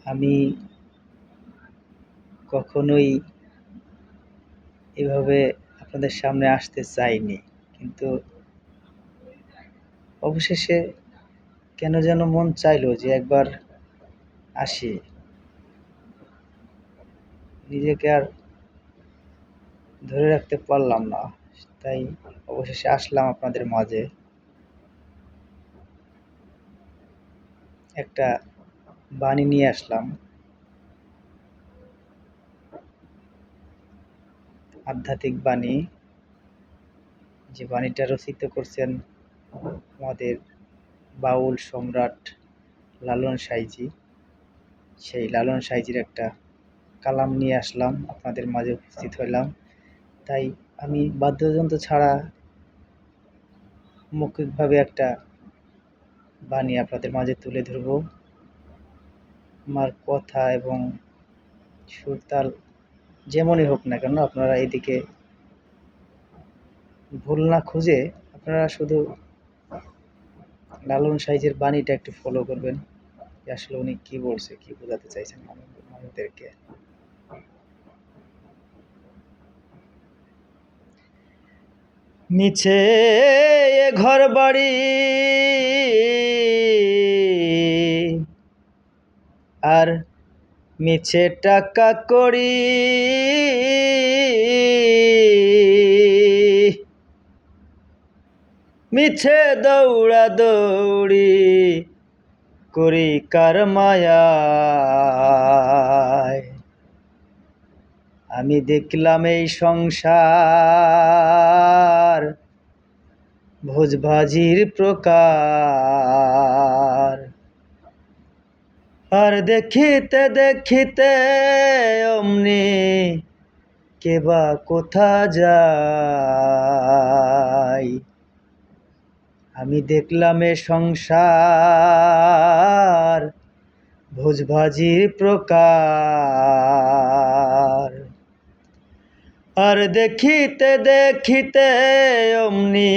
আমি কখনোই এভাবে আপনাদের সামনে আসতে চাইনি, কিন্তু অবশেষে কেন যেন মন চাইলো যে একবার আসি। নিজেকে আর ধরে রাখতে পারলাম না, তাই অবশেষে আসলাম আপনাদের মাঝে। একটা বাণী নিয়ে আসলাম, আধ্যাত্মিক বাণী। যে বাণীটা রচিত করছেন আমাদের বাউল সম্রাট লালন সাঁইজি। সেই লালন সাঁইজির একটা কালাম নিয়ে আসলাম, আপনাদের মাঝে উপস্থিত হইলাম। তাই আমি বাদ্যযন্ত্র ছাড়া মৌখিকভাবে একটা বাণী আপনাদের মাঝে তুলে ধরব। আমার কথা এবং সুরতাল যেমনই হোক না কেন, আপনারা এদিকে ভুল না খুঁজে আপনারা শুধু লালন সাঁইজির বাণীটা একটু ফলো করবেন, যে আসলে উনি কি বলছে, কি বোঝাতে চাইছেন আমাদেরকে। মিছে এ ঘর বাড়ি আর মিছে টাকা করি, মিছে দৌড়া দৌড়ি করি কার মায়ায়। আমি দেখলাম এই সংসার ভোজভাজির প্রকার, আর দেখিতে দেখিতে অমনি কেবা কোথা যায়। আমি দেখলাম এ সংসার ভোজভাজির প্রকার, আর দেখিতে দেখিতে অমনি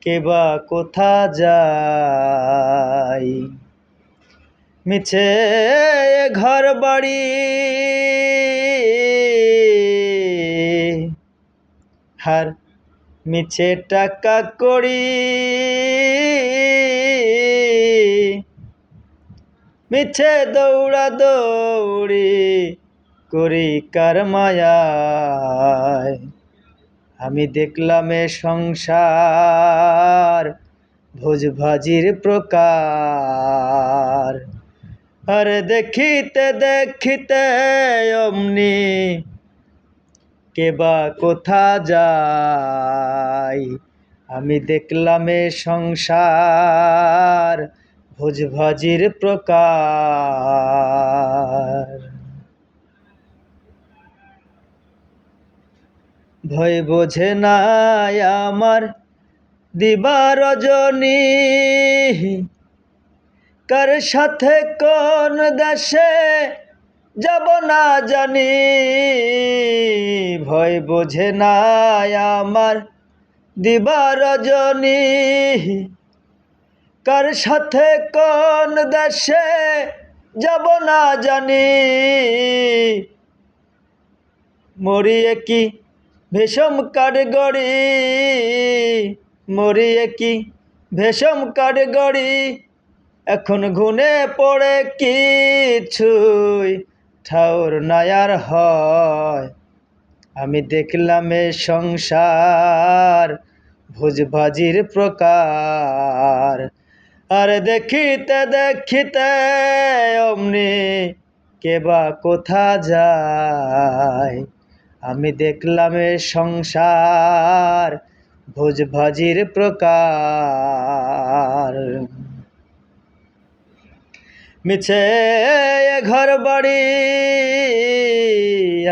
কেবা কোথা যায়। মিছে ঘর বাড়ি আর মিছে টাকা করি, মিছে দৌড়া দৌড়ি করি কার মায়ায়। আমি দেখলাম এ সংসার ভোজভাজির প্রকার, আর দেখিতে দেখিতে অমনি কেবা কোথা যায়। আমি দেখলাম এ সংসার ভোজভাজির প্রকার। ভয় বোঝে না আমার দিবা রজনী, কার সাথে কোন দেশে যাব না জানি। ভয় বোঝে না আমার দিবা রজনী, কার সাথে কোন দেশে যাব না জানি। মরিয়ে কি ভীষম কাঠগড়ি, মরিয়ে কি ভীষম কাঠগড়ি, এখন ঘুনে পড়ে কিছুই ঠাউর নায়ার হয়। আমি দেখলাম এ সংসার ভোজভাজির প্রকার, আর দেখিতে দেখিতে অমনি কেবা কোথা যায়। আমি দেখলাম এ সংসার ভোজভাজির প্রকার। মিছে ঘর বাড়ি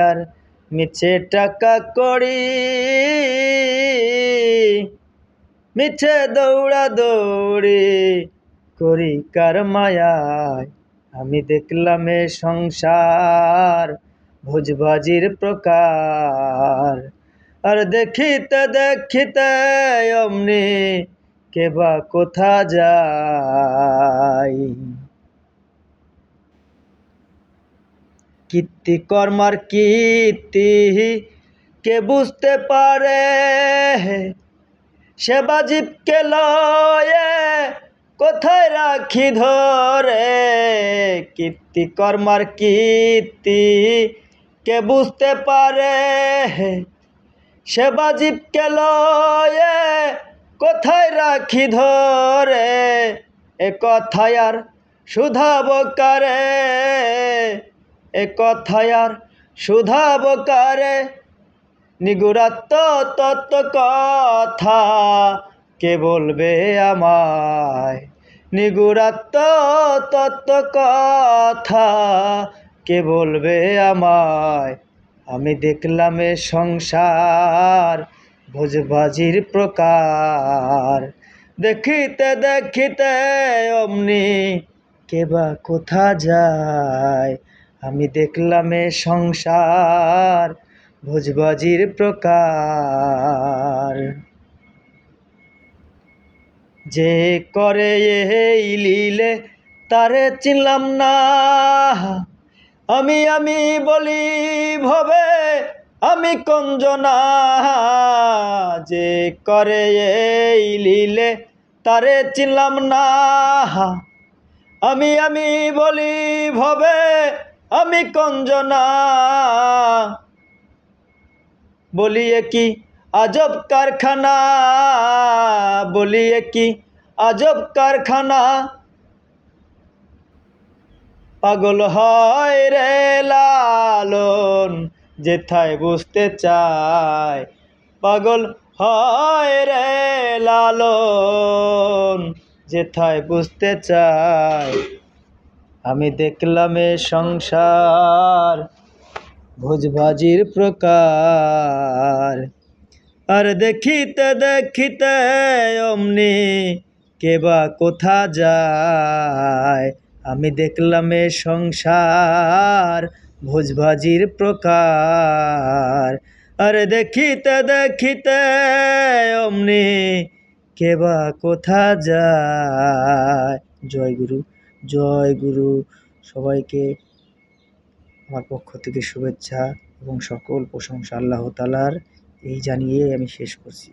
আর মিছে টাকা করি, মিছে দৌড়া দৌড়ি করি কার মায়ায়। আমি দেখলাম এ সংসার ভোজভাজির প্রকার, আর দেখিতে দেখিতে অমনি কেবা কোথা যায়। কীর্তিকর্মার কীর্তি কে বুঝতে পারে, সে বাজিবকে লয়ে কোথায় রাখি ধরে। কীর্তিকর্মার কীর্তি কে বুঝতে পারে, সে বাজিবকে লয়ে কোথায় রাখি ধরে। এ কথায় আর শুধাব কারে, এ কথায় আর শুধাব কারে। নিগুড়াত্ম তত্ত্ব কথা কে বলবে আমায়, নিগুড়াত্ম তত্ত্ব কথা কে বলবে আমায়। আমি দেখলাম এ সংসার ভোজবাজির প্রকার, দেখিতে দেখিতে অমনি কে বা কোথা যায়। আমি দেখলাম এ সংসার ভোজবাজির প্রকার। যে করে এই লীলে তারে চিনলাম না, আমি আমি বলি ভবে আমি কঞ্জনা। যে করে এই লীলে তারে চিনলাম না, আমি আমি বলি ভবে আমি কঞ্জনা। বলিয়ে কি আজব কারখানা, বলিয়ে কি আজব কারখানা। পাগল হয় রে লালন যেথায় বুঝতে চায়, পাগল হয় রে লালন যেথায় বুঝতে চায়। আমি দেখলাম এ সংসার ভোজবাজির প্রকার, আর দেখিতে দেখিতে অমনি কে বা কোথা যায়। আমি দেখলাম এ সংসার ভোজবাজির প্রকার, আর দেখিতে দেখিতে অমনি কে বা কোথা যায়। জয় গুরু, জয় গুরু। সবাইকে আমার পক্ষ থেকে শুভেচ্ছা এবং সকল প্রশংসা আল্লাহ তাআলার। এই জানিয়ে আমি শেষ করছি।